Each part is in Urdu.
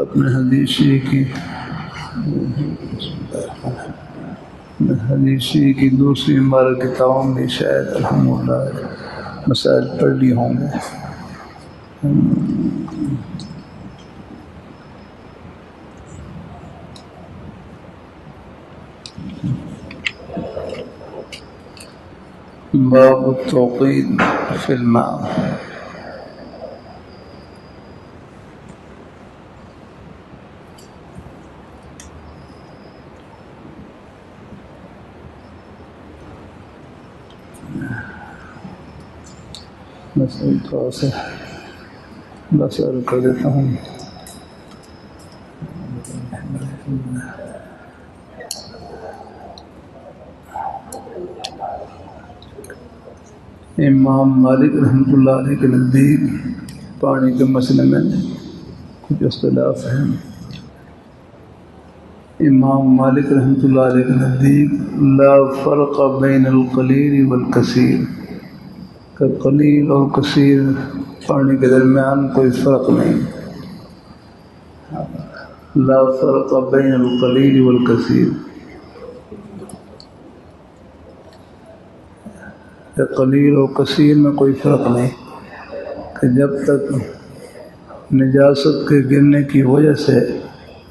اپنے حدیثی کی دوسری مبارک کتابوں میں شاید الحمدللہ مسائل پڑھ لی ہوں گے. باب التوقيت في الماء. بس تھوڑا سا بس کر دیتا ہوں. امام مالک رحمۃ اللہ علیہ کے نزدیک پانی کے مسئلے میں کچھ اختلاف ہے. امام مالک رحمۃ اللہ علیہ کے نزدیک لا فرق بین القلیل والکثیر، کہ قلیل اور کثیر پانی کے درمیان کوئی فرق نہیں. لا فرق بین القلیل والکثیر، کہ قلیل اور کثیر میں کوئی فرق نہیں، کہ جب تک نجاست کے گرنے کی وجہ سے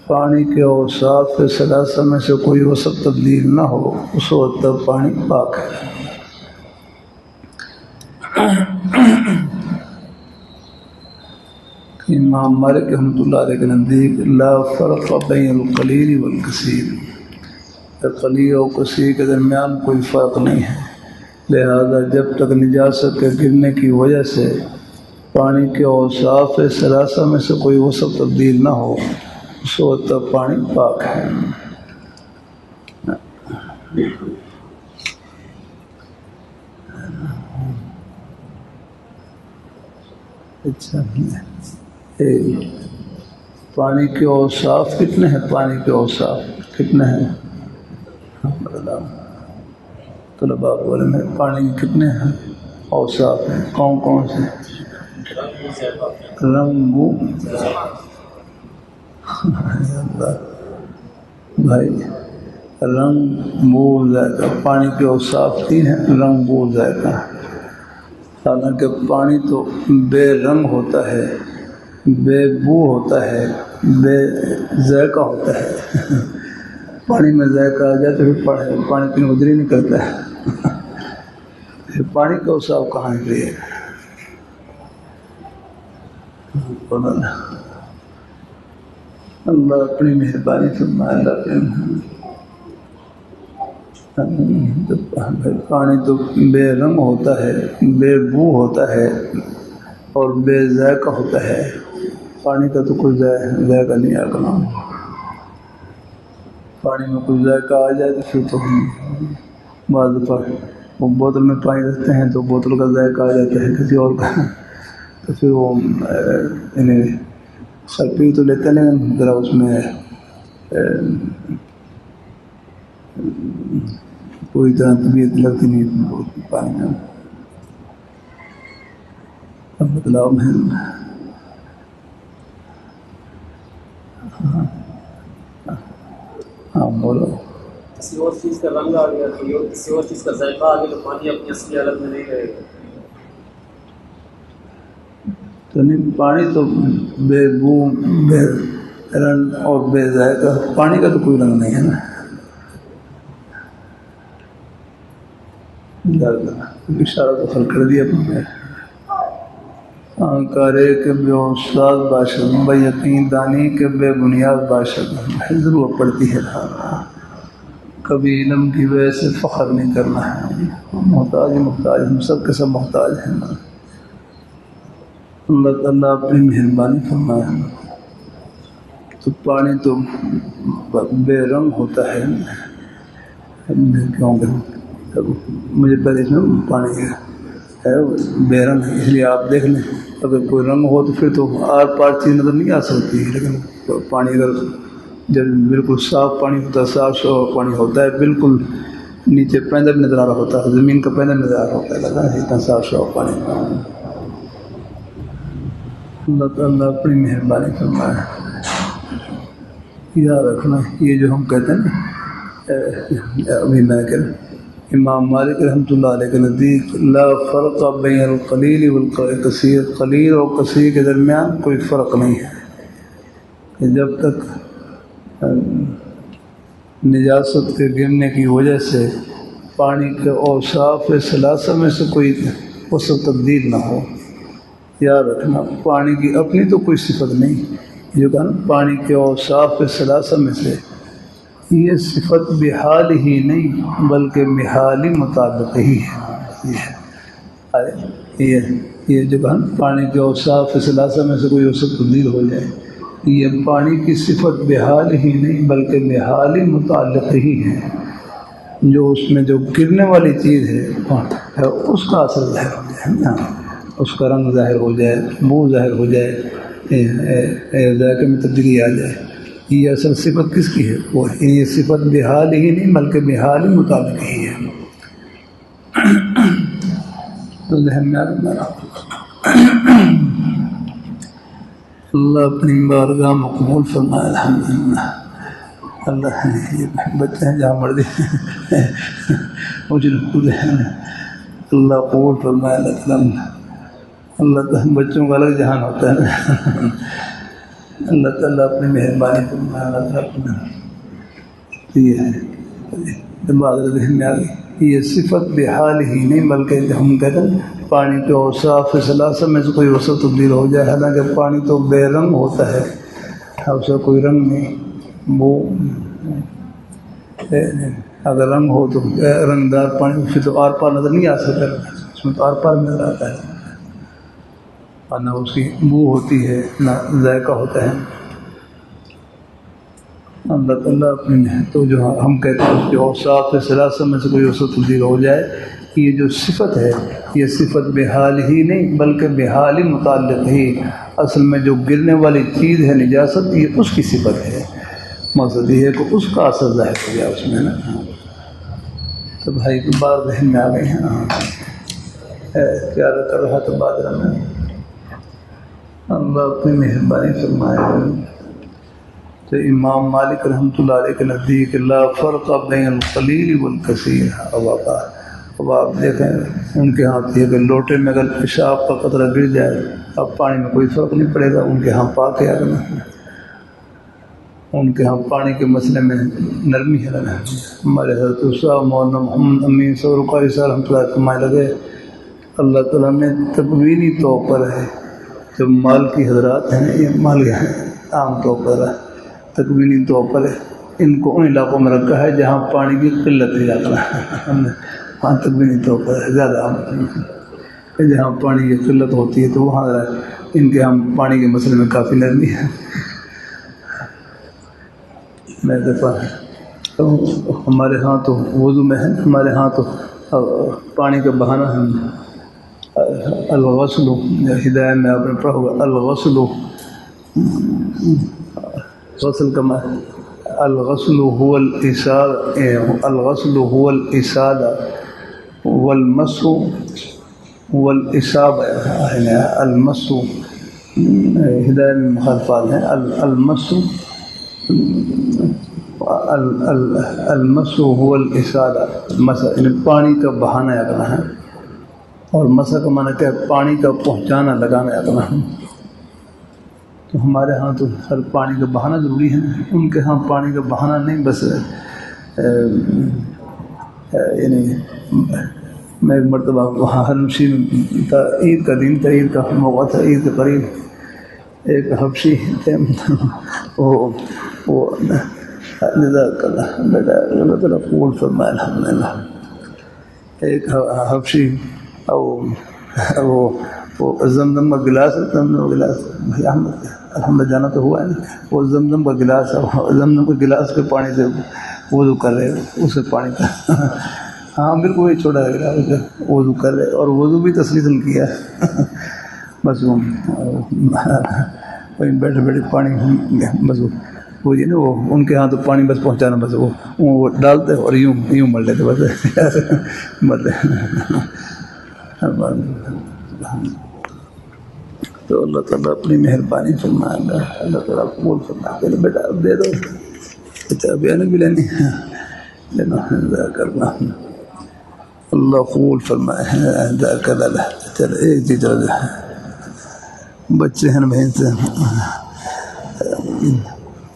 پانی کے اوصاف کے ثلاثہ میں سے کوئی وصف تبدیل نہ ہو اس وقت تک پانی پاک ہے. امام مالک رحمۃ اللہ علیہ کے نزدیک لا فرق بین القلیل والکثیر، کہ قلیل اور کثیر کے درمیان کوئی فرق نہیں ہے، لہذا جب تک نجاست کے گرنے کی وجہ سے پانی کے اوصاف ثلاثہ میں سے کوئی وصف تبدیل نہ ہو اس وقت تک پانی پاک ہے. اچھا، پانی کے اوصاف کتنے ہیں؟ پانی کے اوصاف کتنے ہیں؟ طلباء بولے میں پانی کتنے ہیں اوصاف ہیں؟ کون کون سے؟ رنگ، بو، بھائی رنگ، بو، ذائقہ. پانی کے اوصاف تین ہیں: رنگ، بو، ذائقہ. حالانکہ پانی تو بے رنگ ہوتا ہے، بے بو ہوتا ہے، بے ذائقہ ہوتا ہے. پانی میں ذائقہ آ جائے تو پھر پانی پینے کو دل ہی نہیں کرتا ہے. پانی کا اوصاف کہاں ہے؟ اللہ اپنی مہربانی فرمائے. پانی تو بے رنگ ہوتا ہے، بے بو ہوتا ہے اور بے ذائقہ ہوتا ہے. پانی کا تو کوئی ذائقہ نہیں آ کرنا. پانی میں کوئی ذائقہ آ جائے تو پھر تو ہم بعض دفعہ وہ بوتل میں پانی رکھتے ہیں تو بوتل کا ذائقہ آ جاتا ہے کسی اور کا، تو پھر وہ سر پی تو لیتے نہیں، ذرا اس میں پوری طرح طبیعت لگتی نہیں پانی میں. اب بدلاؤ میں ہاں بولو. کسی اور چیز کا رنگ آ گیا تو کسی اور چیز کا ذائقہ آ گیا تو پانی اپنی اصلی حالت میں نہیں رہے گا. تو نہیں، پانی تو بے بو، بے رنگ اور بے ذائقہ. پانی کا تو کوئی رنگ نہیں ہے نا. اشارہ تو حل کر دیا. کارے کے بے استاد باشد، بے یقین دانی کے بے بنیاد باشد. ضرور پڑتی ہے، کبھی علم کی وجہ سے فخر نہیں کرنا ہے. محتاج ہم سب کے سب محتاج ہیں. اللہ تعالیٰ اپنی مہربانی فرمائے. تو پانی تو بے رنگ ہوتا ہے. کیوں کہ مجھے پہلے اس میں پانی ہے بے رنگ ہے، اس لیے آپ دیکھ لیں. اگر کوئی رنگ ہو تو پھر تو آر پار چیز نظر نہیں آ سکتی، لیکن پانی اگر جب بالکل صاف پانی ہوتا ہے، صاف پانی ہوتا ہے، بالکل نیچے پیندا بھی نظر آ رہا ہوتا ہے، زمین کا پیندا بھی نظر آ رہا ہوتا ہے، لگا ہے اتنا صاف پانی. اللہ تعالیٰ اپنی مہربانی فرمائے. یاد رکھنا یہ جو ہم کہتے ہیں نا، ابھی میں کہ امام مالک رحمۃ اللہ علیہ کے نزدیک لا فرق بین القلیل والکثیر، قلیل اور کثیر کے درمیان کوئی فرق نہیں ہے، کہ جب تک نجاست کے گرنے کی وجہ سے پانی کے اوصاف ثلاثہ میں سے کوئی وصف تبدیل نہ ہو۔ یاد رکھنا پانی کی اپنی تو کوئی صفت نہیں، جو کہا نا پانی کے اوصاف ثلاثہ میں سے یہ صفت بحال ہی نہیں بلکہ محالی مطابق ہی ہے۔ یہ جو کہا نا پانی کے اوصاف ثلاثہ میں سے کوئی وصف تبدیل ہو جائے، یہ پانی کی صفت بحال ہی نہیں بلکہ محالی متعلق ہی ہے، جو اس میں جو گرنے والی چیز ہے اس کا اثر ظاہر ہو جائے نا، اس کا رنگ ظاہر ہو جائے، بو ظاہر ہو جائے، ذائقے میں تبدیلی آ جائے، یہ اصل صفت کس کی ہے؟ وہ یہ صفت بحال ہی نہیں بلکہ بحال مطابق ہی ہے۔ تو ذہن میں آ اللہ اپنی بارگاہ مقبول فرمائے الحمدللہ۔ اللہ یہ بچے ہیں جہاں مرضی اللہ قبول فرمائے اللہ تعالیٰ، بچوں کا الگ جہان ہوتا ہے، اللہ تعالیٰ اپنی مہربانی فرمائے۔ اللہ تعالیٰ یہ ہے بات ذہن میں آ گئی، یہ صفت بحال ہی نہیں بلکہ ہم کہتے ہیں پانی کے اوصاف ثلاثہ میں سے کوئی وصف تبدیل ہو جائے، حالانکہ پانی تو بے رنگ ہوتا ہے، اس کا کوئی رنگ نہیں، وہ اگر رنگ ہو تو رنگدار پانی پھر تو آر پار نظر نہیں آ سکتا، اس میں تو آر پار نظر آتا ہے، اور نہ اس کی بو ہوتی ہے نہ ذائقہ ہوتا ہے۔ اللہ تعالیٰ اپنی تو جو ہم کہتے ہیں اس کے اوصاف ثلاثہ میں سے کوئی وصف تبدیل ہو جائے، یہ جو صفت ہے یہ صفت بحال ہی نہیں بلکہ بحال ہی متعلق ہی، اصل میں جو گرنے والی چیز ہے نجاست یہ اس کی صفت ہے، مقصد یہ ہے کہ اس کا اثر ظاہر ہو جائے اس میں نا۔ تو بھائی کی بات ذہن میں آ گئی ہیں، کیا کر رہا تھا بادرہ میں، اللہ اپنی مہربانی فرمائے۔ تو امام مالک رحمۃ اللہ علیہ کے نزدیک لا فرق بین القلیل والکثیر۔ اب آپ دیکھیں ان کے ہاں یہ کہ لوٹے میں اگر پیشاب کا قطرہ گر جائے اب پانی میں کوئی فرق نہیں پڑے گا، ان کے ہاں پاک ہے نا، ان کے ہاں پانی کے مسئلے میں نرمی ہے نا۔ ہمارے حضرت صاحب مولانا محمد امین صاحب قاری صاحب رحمۃ اللہ فرمائے لگے اللہ تعالیٰ نے تکوینی طور پر ہے، جو مال کی حضرات ہیں یہ مال عام طور پر ہے، تکوینی طور پر ان کو ان علاقوں میں رکھا ہے جہاں پانی کی قلت ہے، وہاں تکوینی طور پر زیادہ جہاں پانی کی قلت ہوتی ہے تو وہاں ان کے ہم پانی کے مسئلے میں کافی نرمی ہے۔ میں دفعہ تو ہمارے ہاں تو وضو میں ہے، ہمارے ہاں تو پانی کا بہانہ ہے الغسل، ہدایت میں آپ نے پڑھا ہوگا الغسل، غسل کا معنی الغسل هو الإسال، الغسل هو الإسالة والمس هو الإصابة، المس ہدایت میں مخالفات ہیں، المس المس هو الإسالة، مسا یعنی پانی کا بہانا یا کرنا ہے، اور مسا کا معنی کیا ہے پانی کا پہنچانا لگانا یا کرنا ہے۔ تو ہمارے ہاں تو ہر پانی کا بہانا ضروری ہے، ان کے ہاں پانی کا بہانا نہیں، بس یعنی میں ایک مرتبہ وہاں حبشی تھا، عید کا دن تھا، عید کا موقع تھا، عید کے قریب ایک حبشی تھے، وہ جزاک اللہ بیٹا اللہ تعالیٰ قبول فرمائے الحمدللہ، ایک حبشی وہ زمزم کا گلاس ہے، زمزم کا گلاس بھائی احمد الحمد جانا تو ہوا ہے نا، وہ زمزم کا گلاس ہے، زمزم کے گلاس کے پانی سے وضو کر رہے، اس سے پانی کا ہاں بالکل وہی چھوٹا گلاس وضو کر رہے، اور وضو بھی تسلیثاً کیا بس وہی بیٹھے بیٹھے پانی بس وہ یہ نا وہ ان کے ہاں تو پانی بس پہنچانا، بس وہ ڈالتے اور یوں مر لیتے بس مر لیتے۔ تو اللہ تعالیٰ اپنی مہربانی فرمائے گا، اللہ تعالیٰ قبول فرمائے گا، بیٹا اب دے دو۔ کتاب بھی لینی لینا کرنا اللہ قبول فرمائے ادا کر لا چل ایک چیز بچے ہیں بہن سے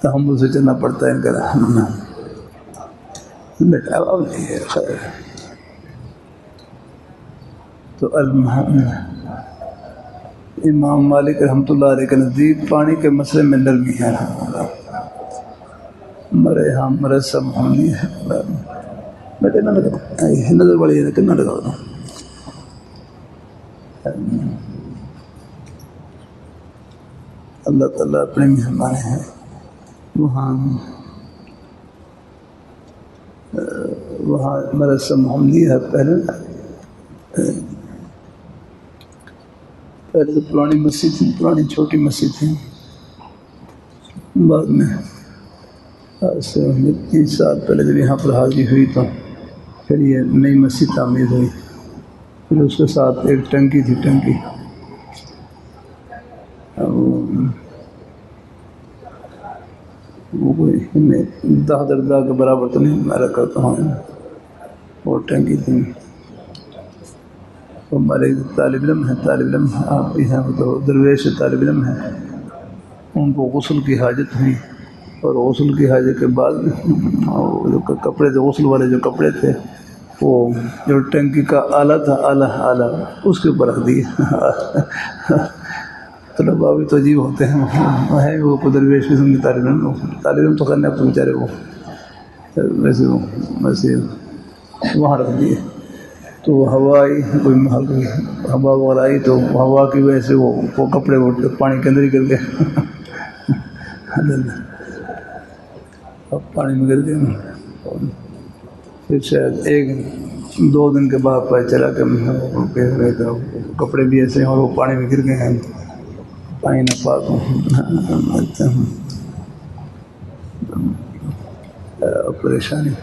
تحمل سے چلنا پڑتا ہے ان کا بیٹا اب نہیں ہے خیر تو امام مالک رحمۃ اللہ علیہ کے نزدیک پانی کے مسئلے میں نرمی ہے مرے ہاں مرے سب ہم نہیں ہے بیٹے نہ لگا نظر بڑی ہے کہ نہ لگا اللہ تعالیٰ اپنے مہمان ہیں وہاں مرسم محمدی ہے پہلے تو پرانی مسجد تھی پرانی چھوٹی مسجد تھی بعد میں 30 سال پہلے جب یہاں پر حاضری ہوئی تو پھر یہ نئی مسجد تعمیر ہوئی پھر اس کے ساتھ ایک ٹنکی تھی ٹنکی وہ کوئی 10 درجہ کے برابر تو نہیں میں رکھا تو ہوں وہ ٹنکی تھی ہمارے طالب علم آپ ہیں وہ تو درویش طالب علم ہیں ان کو غسل کی حاجت ہوئی اور غسل کی حاجت کے بعد جو کپڑے تھے غسل والے جو کپڑے تھے وہ جو ٹنکی کا آلہ تھا آلہ اس کے اوپر رکھ دیے طلباء بھی تو عجیب ہوتے ہیں وہ درویش قسم کے طالب علم تو کرنے اب تو بیچارے وہ ویسے وہاں رکھ دیے تو ہوا آئی کوئی ہوا وغیرہ آئی تو ہوا کی وجہ سے وہ کپڑے وہ پانی کے اندر ہی گر گئے اب پانی میں گر گئے پھر شاید 1-2 دن کے بعد پتہ چلا کہ کپڑے بھی ایسے ہیں اور وہ پانی میں گر گئے ہیں پانی نہ پاک پریشانی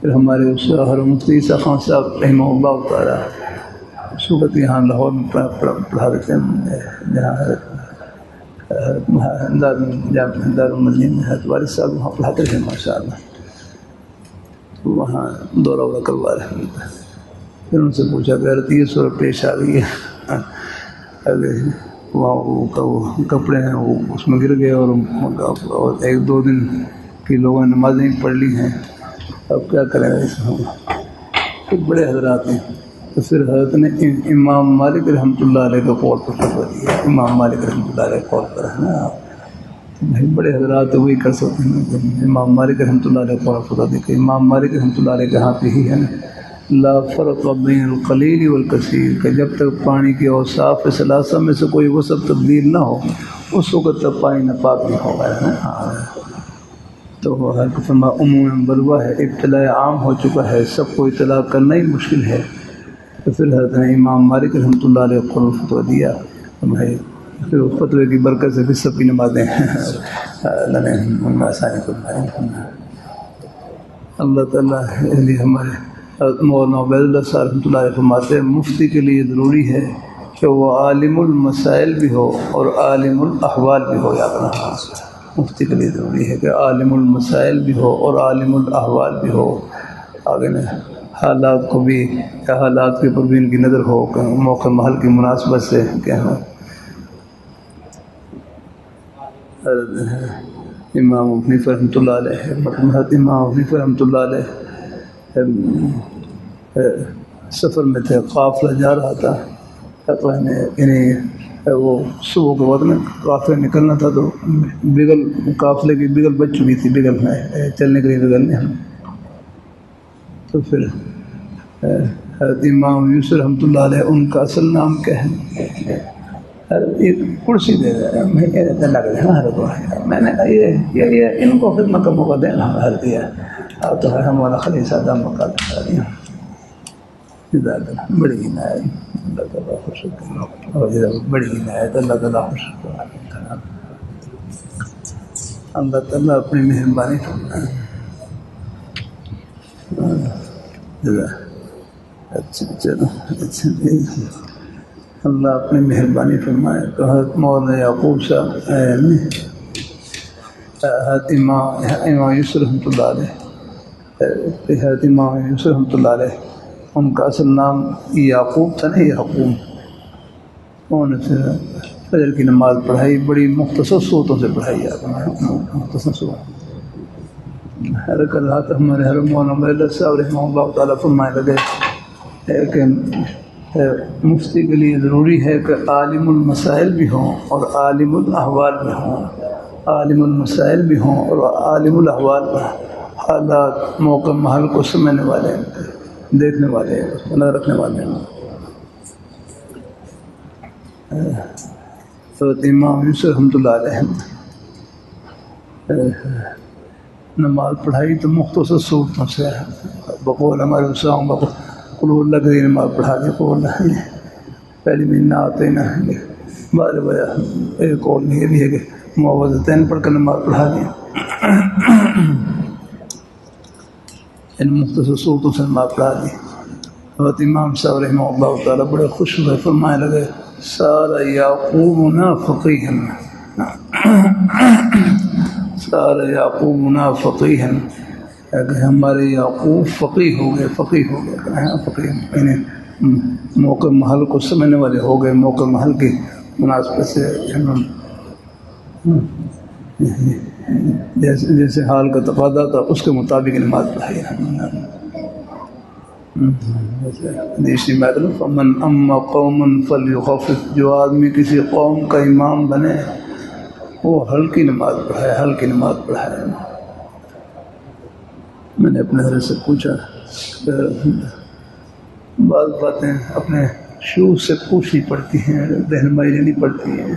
پھر ہمارے ہر مفتی عیسیٰ خان صاحب رحمہ اللہ تعالیٰ اس وقت یہاں لاہور میں پڑھا دیتے ہیں جہاں دارالمدین میں حضرت والد صاحب وہاں پڑھاتے تھے ماشاء اللہ وہاں دورہ کروا رہے ہیں پھر ان سے پوچھا کہ حضرت یہ صورت پیش آ گئی ہے وہاں وہ کپڑے ہیں وہ اس میں گر گئے اور 1-2 دن کی لوگوں نے نمازیں پڑھ لی ہیں اب کیا کریں پھر بڑے حضرات ہیں تو پھر حضرت نے امام مالک رحمۃ اللہ علیہ کا قول پر فتویٰ دیا امام مالک رحمۃ اللہ علیہ قول پر ہے نا بھائی بڑے حضرات وہی کر سکتے ہیں امام مالک رحمۃ اللہ علیہ قول فتویٰ دی کہ امام مالک رحمۃ اللہ علیہ کے ہاں پہ ہی ہے نا لا فرق بین القلیل والکثیر کہ جب تک پانی کے اوصاف ثلاثہ میں سے کوئی وصف تبدیل نہ ہو اس وقت تک پانی ناپاک نہیں ہوگا تو عموماً بلوا ہے ابتلاء عام ہو چکا ہے سب کو اطلاع کرنا ہی مشکل ہے تو پھر حضرت نے امام مالک رحمۃ اللہ علیہ قول فتویٰ دیا بھائی پھر اس فتوے کی برکت سے پھر سب کی نمازیں اللہ نے ان میں آسانی فرمائی اللہ تعالیٰ لیے ہمارے مولانا عبید اللہ صاحب رحمۃ اللہ علیہ فرماتے ہیں مفتی کے لیے ضروری ہے کہ وہ عالم المسائل بھی ہو اور عالم الاحوال بھی ہو یاد رہا مفتی کے لیے ضروری ہے کہ عالم المسائل بھی ہو اور عالم الاحوال بھی ہو آگے نے حالات کو بھی یا حالات کے اوپر بھی ان کی نظر ہو موقع محل کی مناسبت سے کیا ہو امام ابو حنیفہ رحمۃ اللہ علیہ امام ابو حنیفہ رحمۃ اللہ علیہ سفر میں تھے قافلہ جا رہا تھا یعنی وہ صبح کے وقت میں قافلے نکلنا تھا تو بگل قافلے کی بگل بچ چکی تھی بگل میں چلنے کے لیے بگل میں تو پھر حضرت امام یوسف رحمۃ اللہ علیہ ان کا اصل نام کیا ہے ایک کرسی دے رہا ہے میں کہہ دیتا لگ رہا ہے میں نے کہا یہ ان کو خدمت کا موقع دینا ہر دیا اب تو ہم والا خلی سادہ موقع دیا بڑی عنایت اللہ تعالیٰ خوش اور بڑی عنایت اللہ تعالیٰ خوش اللہ تعالیٰ اپنی مہربانی اچھا چلو اچھا اللہ اپنی مہربانی فرمائے تو حضرت مولانا یعقوب صاحب امام یوسف رحمۃ اللہ علیہ، حضرت امام یوسف رحمۃ اللہ علیہ، ان کا اصل نام یعقوب تھا نا، یعقوب. انہوں نے پھر فجر کی نماز پڑھائی، بڑی مختصر صورتوں سے پڑھائی آپ نے، مختصر صورت. حرکت رہا ہمارے حرم مولانا صاحب رحمہ اللہ تعالیٰ فرمانے لگے کہ مفتی کے لیے ضروری ہے کہ عالم المسائل بھی ہوں اور عالم الاحوال بھی ہوں، عالم المسائل بھی ہوں اور عالم الاحوال بھی ہوں، حالات موقع محل کو سمجھنے والے ہیں، دیکھنے والے ہیں، اس کو نظر رکھنے والے ہیں. تو امام یوسف رحمۃ اللہ علیہ نماز پڑھائی تو مختصر صورتوں سے، بقول ہمارے اسلام قل اللہ کی نماز پڑھا دی، قول پہلی مہینہ آتے نہ بارے بیا. ایک قول یہ بھی ہے کہ معوذتین پڑھ کر نماز پڑھا دیں، ان مختصر صورتوں سے نماز پڑھا دی. حضرت امام صاحب رحمہ اللہ تعالیٰ بڑے خوش ہوئے، فرمانے لگے سارا یعقوبنا فقیہن، سارا یعقوبنا فقیہن، کہ ہمارے یعقوب فقیہ ہو گئے، فقیہ ہو گئے. فقیہ یعنی موقع محل کو سمجھنے والے ہو گئے، موقع محل کی مناسبت سے جیسے حال کا تقاضا تھا اس کے مطابق نماز پڑھائی. فمن اما قوما فلیخفف، جو آدمی کسی قوم کا امام بنے وہ ہلکی نماز پڑھائے، ہلکی نماز پڑھائے. میں نے اپنے حضرت سے پوچھا، بعض باتیں اپنے شعور سے پوچھنی پڑتی ہیں، رہنمائی لینی پڑتی ہیں.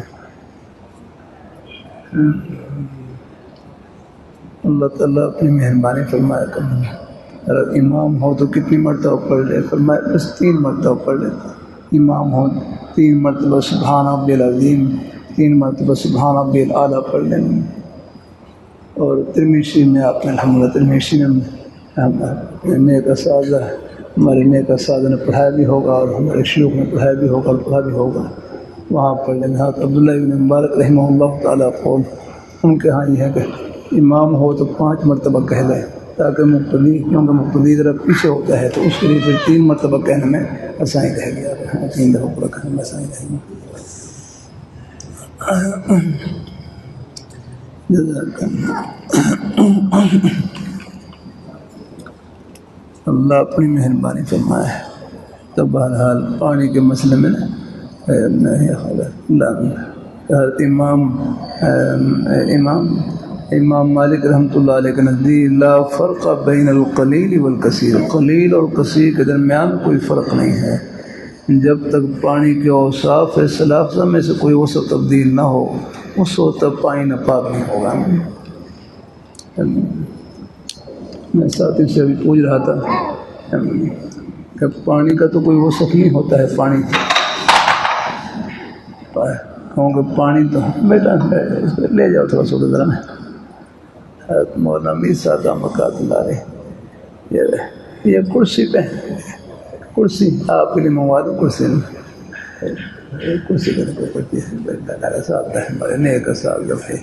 اللہ تعالیٰ اپنی مہربانی فرمایا کرنا. اگر امام ہو تو کتنی مرتبہ پڑھ لے؟ فرمایا بس 3 مرتبہ پڑھ لیتا. امام ہو 3 مرتبہ سبحان ربی العظیم، 3 مرتبہ سبحان ربی الاعلیٰ پڑھ لیں. اور ترمذی میں آپ نے الحمدللہ ترمذی میں نیک اساتذہ، ہمارے نیک اساتذہ نے پڑھایا بھی ہوگا اور ہمارے شیوخ نے پڑھایا بھی ہوگا اور پڑھا بھی ہوگا، وہاں پڑھ لیں. حضرت عبداللہ بن مبارک رحمہ اللہ تعالیٰ قول، ان کے ہاں یہ ہے کہ امام ہو تو 5 مرتبہ کہہ لیں تاکہ مقتدی، کیونکہ مقتدی ذرا پیچھے ہوتا ہے تو اس کے لیے پھر 3 مرتبہ کہنے میں آسانی رہے گی. 3 دفعہ پورا کہنے میں آسانی رہے گی. اللہ اپنی مہربانی فرمائے. تو بہرحال پانی کے مسئلے میں حضرت امام مالک رحمۃ اللہ علیہ کے نزدیک لا فرق بین القلیل والکثیر، قلیل اور کثیر کے درمیان کوئی فرق نہیں ہے جب تک پانی کے اوصاف ثلاثہ میں سے کوئی وصف تبدیل نہ ہو، اس وقت تک پانی ناپاک نہیں ہوگا. میں ساتھی سے ابھی پوچھ رہا تھا کہ پانی کا تو کوئی وصف نہیں ہوتا ہے، پانی کیونکہ پانی تو بیٹا لے جاؤ تھوڑا سا ذرا میں. مولانا میر صاحب مقاد اللہ علیہ، یہ کرسی پہ، کرسی آپ کے لیے منگوا دو، کرسی کرسی پڑتی ہے. صاحب ہمارے نیک صاحب جب ہے،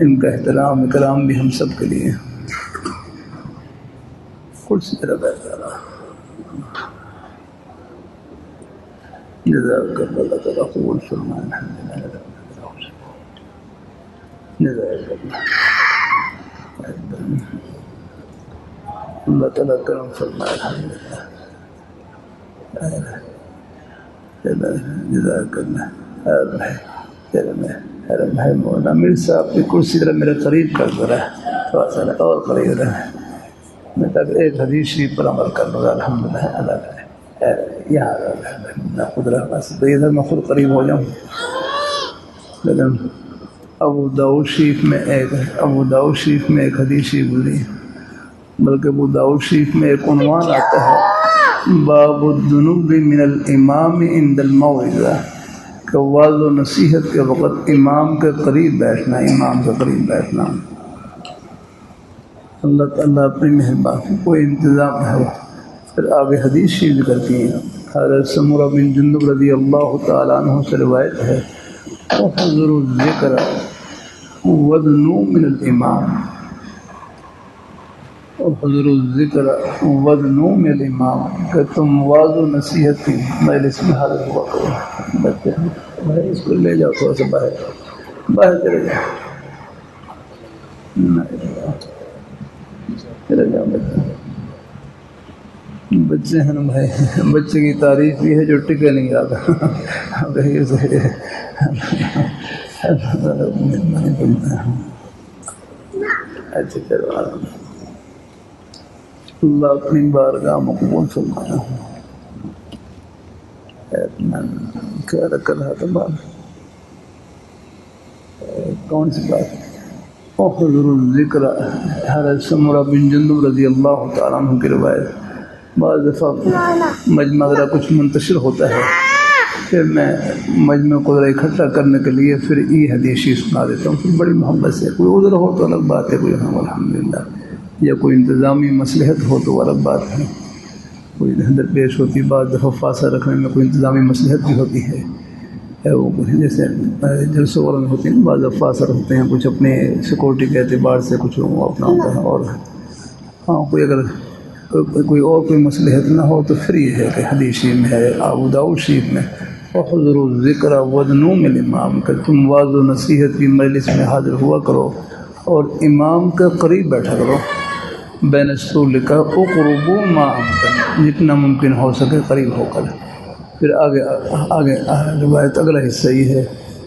ان کا احترام اکرام بھی ہم سب کے لیے. کرسی طرح بہتر جزاک اللہ تعالیٰ قبول فرمائے. جزاک اللہ تعالیٰ کرم فرمائے. جزاک اللہ. مولانا میر صاحب کی کرسی ذرا میرے قریب کر دو رہا ہے، تھوڑا سا اور قریب رہے میں، تاکہ ایک حدیث شریف پر عمل کر لوں گا. الحمدللہ اللہ یہاں خود رہا تو ادھر میں خود قریب ہو جاؤں. لیکن ابو داؤد شریف میں ایک حدیث شریف ملی، بلکہ ابو داؤد شریف میں ایک عنوان آتا ہے باب الذنوب من الامام عند الموعظہ، کہ وعظ و نصیحت کے وقت امام کے قریب بیٹھنا، امام کے قریب بیٹھنا. اللہ تعالیٰ اپنی مہربانی کوئی انتظام ہے. پھر آگے حدیث شریف ذکر کی ہیں. حضرت سمرہ بن جندب رضی اللہ تعالیٰ عنہ سے روایت ہے، احضروا الذکر وزنو من الامام، حضور الذکر وزنو من الامام، کہ تم واض و نصیحت کی مجلس میں حاضر ہوا کرو۔ بچے بھائی اس کو لے جاؤ تھوڑا سا باہر چلے جاؤ، چلے جاؤ بچے ہیں نا بھائی، بچے کی تعریف یہ ہے جو ٹکے نہیں آتا۔ اچھا چلو اللہ اپنی بارگاہ مقبول فرمایا۔ کیا رکھ رہا تھا بات، کون سی بات؟ حضور الذکر، حضرت سمرہ بن جندب رضی اللہ تعالیٰ عنہ کی روایت، بعض دفعہ مجمع اگر کچھ منتشر ہوتا ہے پھر میں مجمع کو ذرا اکٹھا کرنے کے لیے پھر یہ حدیث سنا دیتا ہوں، پھر بڑی محبت سے۔ کوئی عذر ہو تو الگ بات ہے، کوئی الحمدللہ، یا کوئی انتظامی مصلحت ہو تو الگ بات ہے، کوئی درپیش ہوتی، بعض دفعہ فاصلہ رکھنے میں کوئی انتظامی مصلحت بھی ہوتی ہے، وہ جیسے جلسوں والوں میں ہوتی ہیں بعض افاصر ہوتے ہیں، کچھ اپنے سیکورٹی کے اعتبار سے کچھ اپنا ہوتا ہے، اور ہاں کوئی اگر کوئی اور کوئی مصلحت نہ ہو تو پھر یہ ہے کہ حدیث شریف میں ہے، ابو داؤد شریف میں، وحضر الذکر وزنو من الامام، کہ تم واض و نصیحت کی مجلس میں حاضر ہوا کرو اور امام کے قریب بیٹھا کرو، بین السور لکھا اقربوا ما امکن، جتنا ممکن ہو سکے قریب ہو کر۔ پھر آگے روایت اگلا حصہ یہ ہے،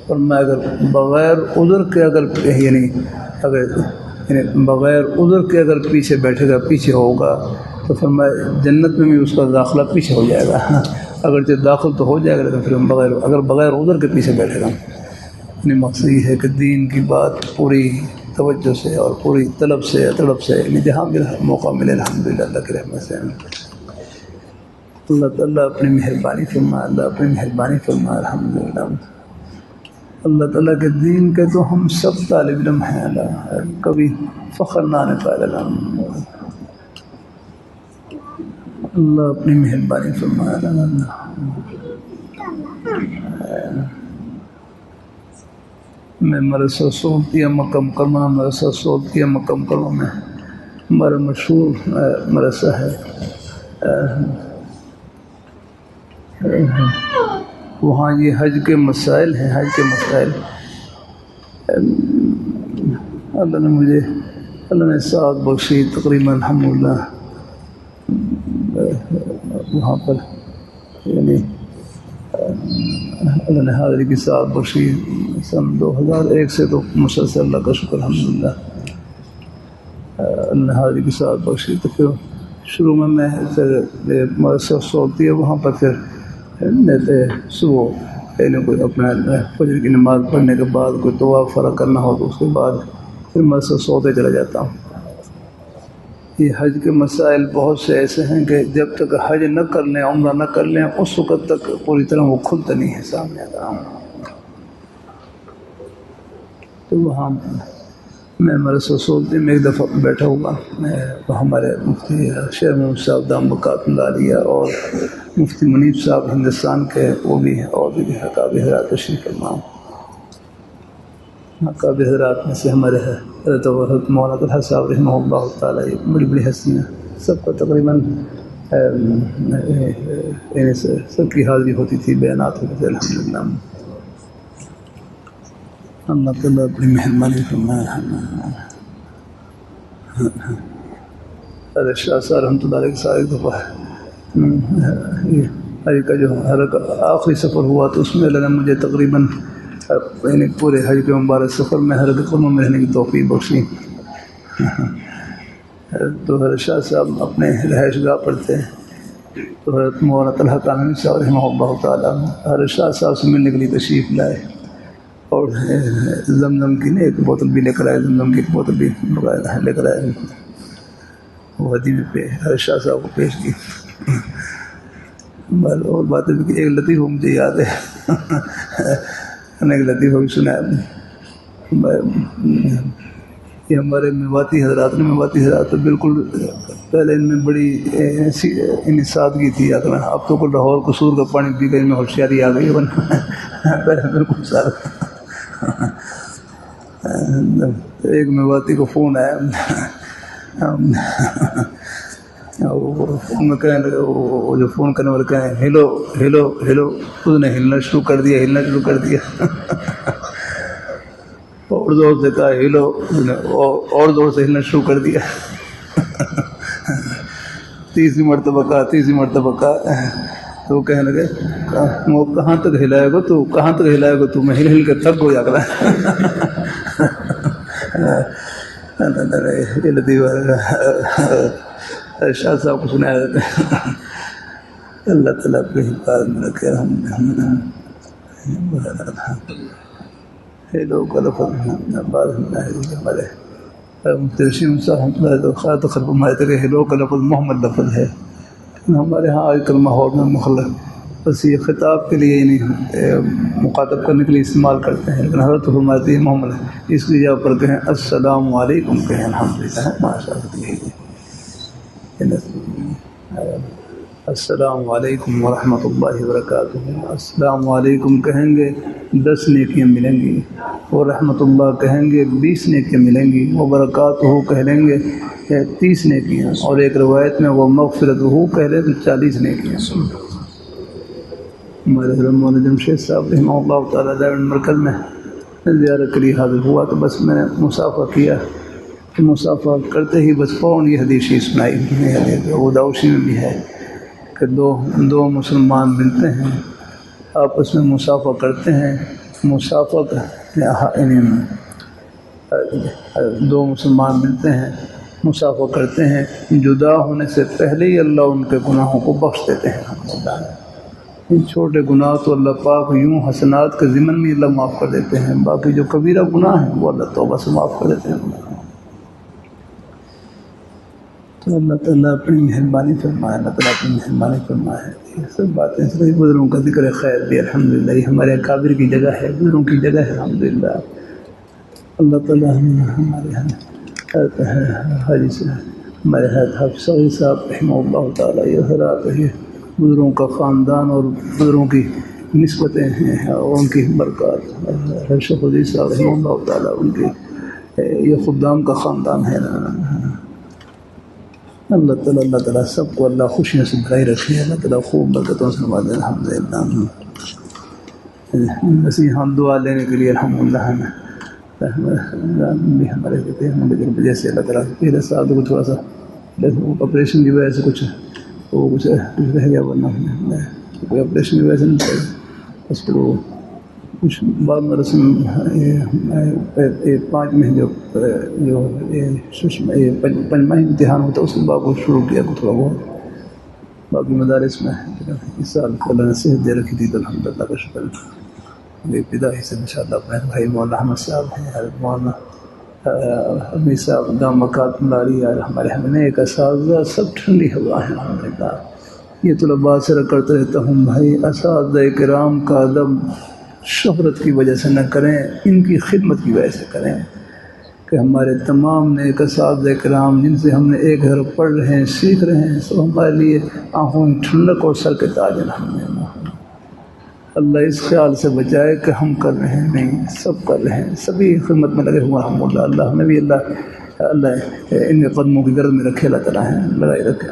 اور میں اگر بغیر عذر کے یعنی بغیر عذر کے اگر پیچھے بیٹھے گا، پیچھے ہوگا، تو پھر میں جنت میں بھی اس کا داخلہ پیچھے ہو جائے گا، اگرچہ داخل تو ہو جائے گا لیکن پھر اگر بغیر عذر کے پیچھے بیٹھے گا۔ یعنی مقصد یہ ہے کہ دین کی بات پوری توجہ سے اور پوری طلب سے یعنی جہاں بھی موقع ملے الحمدللہ اللہ کی رحمت سے، اللہ تعالیٰ اپنی مہربانی فرمائے، اللہ اپنی مہربانی فرمائے الحمدللہ۔ اللہ تعالیٰ کے دین کے تو ہم سب طالب علم ہیں، اللہ کبھی فخر نہ آنے پائے، اللہ اپنی مہربانی فرمائے اللہ۔ میں مدرسہ سعودیہ مکہ مکرمہ، مدرسہ سعودیہ مکہ مکرمہ میں ہمارا مشہور مدرسہ ہے، وہاں یہ حج کے مسائل ہیں، حج کے مسائل اللہ نے ساتھ بخشی، تقریباً الحمدللہ وہاں پر یعنی اللہ نے حاضری کی ساتھ بخشی، سن 2001 سے تو مسلسل اللہ کا شکر الحمدللہ اللہ نے حاضری کی ساتھ بخشی۔ تو پھر شروع میں پھر مدرسہ سعودیہ وہاں پر پھر صبح یعنی کوئی اپنا فجر کی نماز پڑھنے کے بعد کوئی طواف فرا کرنا ہو تو اس کے بعد پھر مدرسہ سعودیہ چلا جاتا ہوں۔ یہ حج کے مسائل بہت سے ایسے ہیں کہ جب تک حج نہ کر لیں، عمرہ نہ کر لیں، اس وقت تک پوری طرح وہ کھلتا نہیں ہے سامنے آتا ہوں۔ تو وہاں میں مدرسہ سعودیہ میں ایک دفعہ بیٹھا ہوا، ہمارے مفتی شیخ محمد صاحب دام بقات عالیہ اور مفتی منیب صاحب ہندوستان کے وہ بھی ہیں، اور بھی قابل حضرات تشریف فرما، قابل حضرات میں سے ہمارے حضرت مولانا طلحہ صاحب رحمہ اللہ تعالیٰ، یہ بڑی بڑی ہستیاں سب کا تقریباً سب کی حاضری ہوتی تھی، بیانات ہوتے تھے الحمدللہ۔ اللہ تعالیٰ اپنی مہربانی فرمائے۔ حضرت شاہ صاحب رحمۃ اللہ علیہ کے ساتھ ایک دفعہ حج کا جو آخری سفر ہوا تو اس میں اللہ نے مجھے تقریباً یعنی پورے حج کے مبارک سفر میں حرکت قدموں میں رہنے کی توفیق بخشی۔ تو حضرت شاہ صاحب اپنے رہائش گاہ پر تھے، تو حضرت مولانا طلحہ کانوی صاحب رحمہ اللہ تعالیٰ حضرت شاہ صاحب سے ملنے کے لیے تشریف لائے، اور زمزم کی ایک بوتل بھی لے کر آئے، زمزم کی ایک بوتل بھی لے کر آئے، وہ حدیث پہ حضرت شاہ صاحب کو پیش کی۔ اور باتیں بھی ایک لطیفہ مجھے یاد ہے، ایک لطیفہ بھی سنا ہے، یہ ہمارے میواتی حضرات نے، میواتی حضرات تو بالکل پہلے ان میں بڑی ان سادگی تھی، اب تو کوئی لاہور قصور کا پانی پی کر ان میں ہوشیاری آ گئی، پہلے بالکل سادہ ایک میواتی کو فون آیا، میں کہنے لگا، وہ جو فون کرنے والے کہیں ہیلو ہیلو ہیلو، اس نے ہلنا شروع کر دیا، اور زور سے کہا ہیلو، اور زور سے ہلنا شروع کر دیا، تیسری مرتبہ کہا تو وہ کہنے لگے وہ کہاں تک ہلائے گا تو میں ہل کر تھک ہو جا کر شاہ صاحب کو سنایا جاتا ہے۔ اللہ تعالیٰ اپنی حفاظت میں رکھے۔ لوگ کا لفظ ہمارے ترشیم صاحب خاط فرمایا تھا کہ ہیلو کا لفظ محمد لفظ ہے، ہمارے ہاں آج کل ماحول میں مخلف بس یہ خطاب کے لیے ہی نہیں، مخاطب کرنے کے لیے استعمال کرتے ہیں، لیکن حضرت فرماتی ہے محمد، اس کی جگہ پر کہیں السلام علیکم کہیں، الحمدللہ ماشاء اللہ، السلام علیکم ورحمۃ اللہ وبرکاتہ۔ السلام علیکم کہیں گے 10 نیکیاں ملیں گی، اور رحمۃ اللہ کہیں گے 20 نیکیاں ملیں گی، وبرکاتہ کہہ لیں گے 30 نیکیاں، اور ایک روایت میں وہ مغفرتہ کہہ لیں تو 40 نیکیاں۔ ہمارے حضرت مولانا جمشید صاحب رحمہ اللہ تعالیٰ دارالعلوم مرکز میں زیارت کے لیے حاضر ہوا تو بس میں نے مصافحہ کیا، کہ مصافحہ کرتے ہی بس فوراً یہ حدیث سنائی، وہ داؤشی میں بھی ہے کہ دو مسلمان ملتے ہیں، آپس میں مصافحہ کرتے ہیں، دو مسلمان ملتے ہیں، مصافحہ کرتے ہیں، جدا ہونے سے پہلے ہی اللہ ان کے گناہوں کو بخش دیتے ہیں۔ چھوٹے گناہ تو اللہ پاک یوں حسنات کے ضمن میں اللہ معاف کر دیتے ہیں، باقی جو کبیرہ گناہ ہیں وہ اللہ توبہ سے معاف کر دیتے ہیں۔ تو اللہ تعالیٰ اپنی مہربانی فرمائے، یہ سب باتیں صحیح، بزرگوں کا ذکر خیر بھی الحمدللہ، یہ ہمارے اکابر کی جگہ ہے، بزرگوں کی جگہ ہے الحمدللہ۔ اللہ تعالیٰ ہمارے حاجی سے ہمارے حافظ صاحب رحمہ اللہ تعالیٰ، یہ حضرات یہ بزرگوں کا خاندان اور بزرگوں کی نسبتیں ہیں اور ان کی برکات، شیخ حدیث صاحب رحمہ اللہ تعالیٰ، ان کی یہ خدام کا خاندان ہے نا۔ اللہ تعالیٰ سب کو اللہ خوشیوں سے بھرائی رکھے، اللہ تعالیٰ خوب برکتوں سے نوازے الحمدللہ۔ بس یہاں دعا لینے کے لیے الحمدللہ ہمارے جیسے اللہ تعالیٰ پہلے سال کو تھوڑا سا آپریشن کی وجہ سے کچھ رہ گیا، ورنہ کوئی آپریشن کی وجہ سے نہیں تھا، بس پھر وہ کچھ بعد میں رسم 5 مہینے جو پنجماہی امتحان ہوتا ہے اس کے بعد وہ شروع کیا تھوڑا بہت، باقی مدارس میں اس سال اللہ نے صحت دے رکھی تھی تو الحمدللہ کا شکر۔ ابتدا ہی سے انشاءاللہ اپنے بھائی مولانا احمد صاحب ہیں، مولانا امیر صاحب دام مکات ملاری، اور ہمارے ایک اساتذہ، سب ٹھنڈی ہوا ہے الحمدللہ۔ یہ طلباء سے کرتے رہتا ہوں بھائی، اساتذہ کرام کا ادب شہرت کی وجہ سے نہ کریں، ان کی خدمت کی وجہ سے کریں، کہ ہمارے تمام نیک اساتذہ کرام جن سے ہم نے ایک گھر پڑھ رہے ہیں، سیکھ رہے ہیں، سب ہمارے لیے آنکھوں میں ٹھنڈک اور سر کے تاج ہیں الحمدللہ۔ اللہ اس خیال سے بچائے کہ ہم کر رہے ہیں، نہیں، سب کر رہے ہیں، سبھی خدمت میں لگے ہوئے الحمدللہ۔ اللہ ہمیں بھی اللہ ان کے قدموں کی گرد میں رکھے، اللہ تعالیٰ لگائے رکھے۔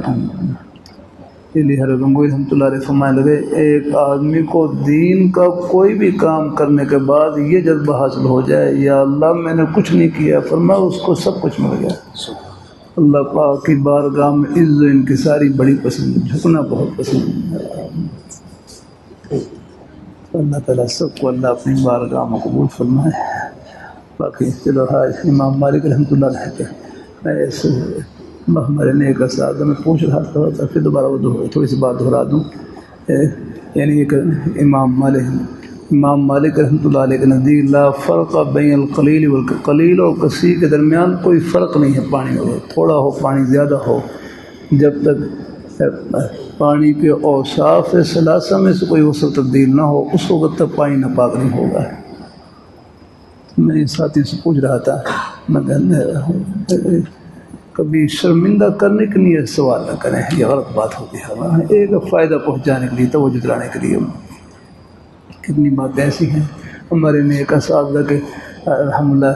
اس لیے حضرت گنگوئی رحمۃ اللہ علیہ فرمانے لگے، ایک آدمی کو دین کا کوئی بھی کام کرنے کے بعد یہ جذبہ حاصل ہو جائے، یا اللہ میں نے کچھ نہیں کیا، فرمایا اس کو سب کچھ مل گیا۔ اللہ پاک کی بارگاہ میں عز و انکساری بڑی پسند ہے، جھکنا بہت پسند ہے۔ اللہ تعالیٰ سب کو اللہ اپنی بارگاہ میں قبول فرمائے۔ باقی چلو حاج امام مالک رحمۃ اللہ علیہ کے میں ہمارے نیک اساتذہ میں پوچھ رہا تھا، پھر دوبارہ وہ تھوڑی سی بات دہرا دوں، یعنی ایک امام مالک رحمۃ اللہ علیہ کے نزدیک لا فرق بین القلیل والقلیل اور کثیر کے درمیان کوئی فرق نہیں ہے، پانی میں تھوڑا ہو پانی زیادہ ہو، جب تک پانی کے اوصاف ثلاثہ میں سے کوئی وصف تبدیل نہ ہو اس وقت تک پانی ناپاک نہیں ہوگا۔ میں ان ساتھیوں سے پوچھ رہا تھا، میں کبھی شرمندہ کرنے کے لیے سوال نہ کریں، یہ غلط بات ہوتی ہے، ایک فائدہ پہنچانے کے لیے، توجہ دلانے کے لیے۔ کتنی باتیں ایسی ہیں ہمارے نیک اساتذہ کے الحمدللہ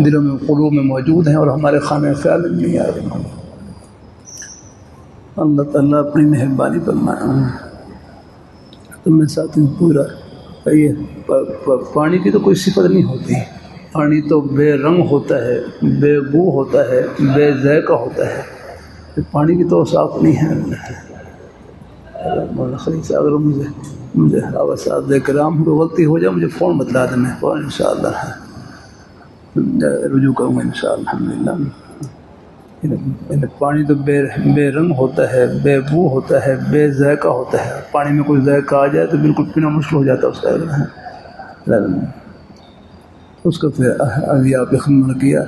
دلوں میں قلوب میں موجود ہیں اور ہمارے خانہ خیال میں نہیں آ رہے ہیں۔ اللہ تعالیٰ اپنی مہربانی فرمائے۔ تو میں ساتھ پورا یہ پانی کی تو کوئی صفت نہیں ہوتی، پانی تو بے رنگ ہوتا ہے، بے بو ہوتا ہے، بے ذائقہ ہوتا ہے، پانی کی تو اوصاف نہیں ہے۔ مولانا خلیل صاحب اگر مجھے آوازات کرام کو غلطی ہو جائے مجھے فون بتلا دینا، فون انشاءاللہ رجوع کروں گا انشاءاللہ۔ الحمدللہ پانی تو بے رنگ ہوتا ہے، بے بو ہوتا ہے، بے ذائقہ ہوتا ہے۔ پانی میں کوئی ذائقہ آ جائے تو بالکل پینا مشکل ہو جاتا ہے اس کا۔ اس کو پھر ابھی آپ نے خدمت کیا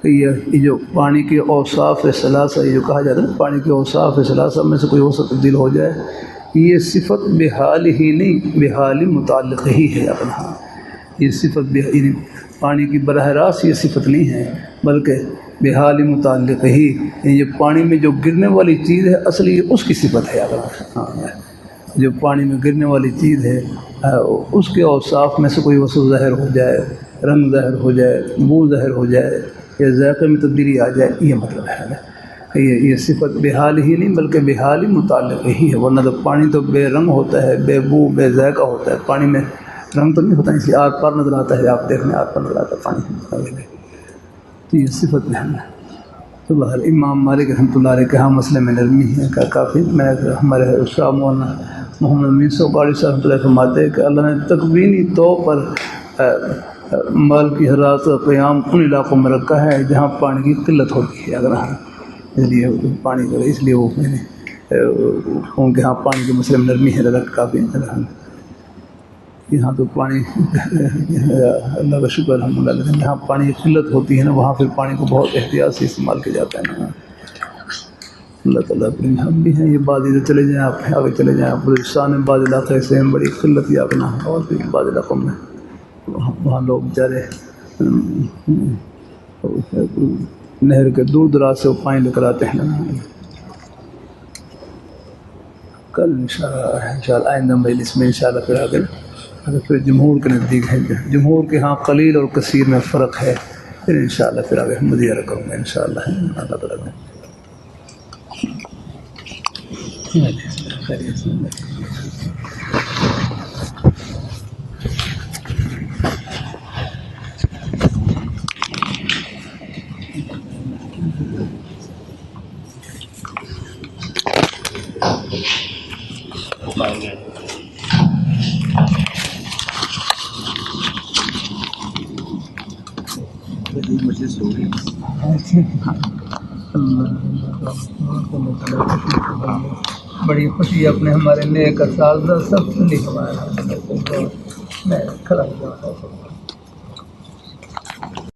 کہ یہ جو پانی کے اوصاف ثلاثہ، یہ جو کہا جاتا ہے نا پانی کے اوصاف ثلاثہ میں سے کوئی اوصاف تبدیل ہو جائے، یہ صفت بحال ہی نہیں، بحال متعلق ہی ہے اپنا۔ یہ صفت پانی کی براہ راست یہ صفت نہیں ہے بلکہ بحال متعلق ہی، یہ پانی میں جو گرنے والی چیز ہے اصلی اس کی صفت ہے۔ جو پانی میں گرنے والی چیز ہے اس کے اوصاف میں سے کوئی وصف ظاہر ہو جائے، رنگ ظاہر ہو جائے، بو ظاہر ہو جائے یا ذائقے میں تبدیلی آ جائے، یہ مطلب ہے یہ صفت بحال ہی نہیں بلکہ بحال متعلق ہی ہے۔ ورنہ تو پانی تو بے رنگ ہوتا ہے، بے بو بے ذائقہ ہوتا ہے، پانی میں رنگ تو نہیں ہوتا، اس لیے آر پار نظر آتا ہے، آپ دیکھنے آر پار نظر آتا ہے پانی، تو یہ صفت میں ہے۔ تو بہر امام مالک رحمۃ اللہ علیہ کے ہاں مسئلے میں نرمی ہے کہ کافی میں ہمارے شاہ مولانا محمد امین صاحب صاحب رحمۃ اللہ فرماتے ہیں کہ اللہ نے تکوینی طور پر مال کی حرارت و قیام ان علاقوں میں رکھا ہے جہاں پانی کی قلت ہوتی ہے، اگر اس لیے پانی کا اس لیے وہ میں نے ان کے ہاں پانی کے مسئلے میں نرمی ہے رکھ کافی۔ یہاں تو پانی اللہ کا شکر الحمدللہ، لیکن جہاں پانی کی قلت ہوتی ہے نا وہاں پھر پانی کو بہت احتیاط سے استعمال کیا جاتا ہے نا۔ اللہ تعالیٰ اپنے ہم بھی ہیں، یہ بعض ادھر چلے جائیں، آپ آگے چلے جائیں، بلوچستان میں بعض علاقے سے ہیں بڑی قلت یا اپنا، اور پھر بعض علاقوں میں وہاں لوگ بیچارے نہر کے دور دراز سے وہ پانی لے کر آتے ہیں نا۔ کل انشاءاللہ آئندہ مجلس میں انشاءاللہ پھر آگے پھر جمہور کے نزدیک ہے، جمہور کے ہاں قلیل اور کثیر میں فرق ہے، پھر انشاءاللہ پھر آگے مزید کروں گا انشاءاللہ۔ اللہ تعالیٰ خیریت سے مجلس ہو گئی۔ بڑی خوشی اپنے ہمارے نیک اساتذہ سب سے لکھوایا میں کھڑا ہوا